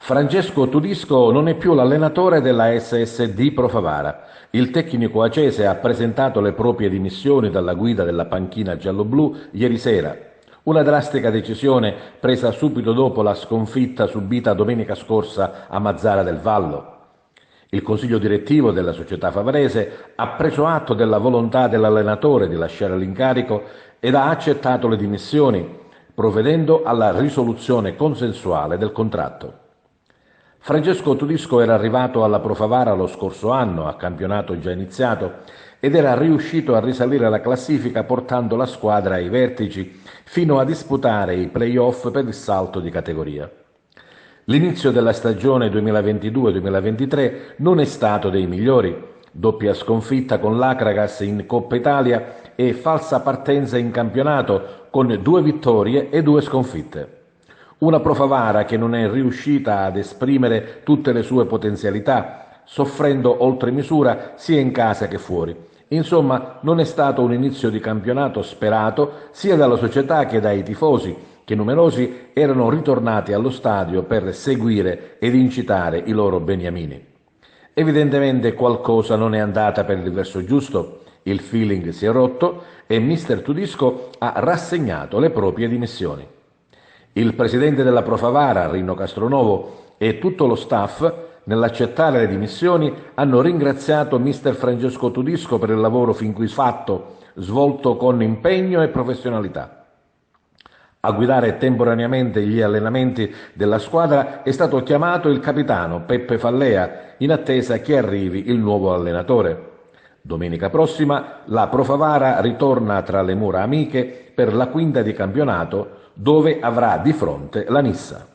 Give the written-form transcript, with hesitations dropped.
Francesco Tudisco non è più l'allenatore della SSD Pro Favara. Il tecnico acese ha presentato le proprie dimissioni dalla guida della panchina gialloblu ieri sera. Una drastica decisione presa subito dopo la sconfitta subita domenica scorsa a Mazzara del Vallo. Il consiglio direttivo della società favarese ha preso atto della volontà dell'allenatore di lasciare l'incarico ed ha accettato le dimissioni, provvedendo alla risoluzione consensuale del contratto. Francesco Tudisco era arrivato alla Pro Favara lo scorso anno, a campionato già iniziato, ed era riuscito a risalire la classifica portando la squadra ai vertici fino a disputare i play-off per il salto di categoria. L'inizio della stagione 2022-2023 non è stato dei migliori, doppia sconfitta con l'Acragas in Coppa Italia e falsa partenza in campionato con 2 vittorie e 2 sconfitte. Una Pro Favara che non è riuscita ad esprimere tutte le sue potenzialità, soffrendo oltre misura sia in casa che fuori. Insomma, non è stato un inizio di campionato sperato sia dalla società che dai tifosi, che numerosi erano ritornati allo stadio per seguire ed incitare i loro beniamini. Evidentemente qualcosa non è andata per il verso giusto, il feeling si è rotto e mister Tudisco ha rassegnato le proprie dimissioni. Il presidente della Pro Favara, Rino Castronovo, e tutto lo staff, nell'accettare le dimissioni, hanno ringraziato mister Francesco Tudisco per il lavoro fin qui fatto, svolto con impegno e professionalità. A guidare temporaneamente gli allenamenti della squadra è stato chiamato il capitano Peppe Fallea, in attesa che arrivi il nuovo allenatore. Domenica prossima la Pro Favara ritorna tra le mura amiche per la quinta di campionato, dove avrà di fronte la Nissa.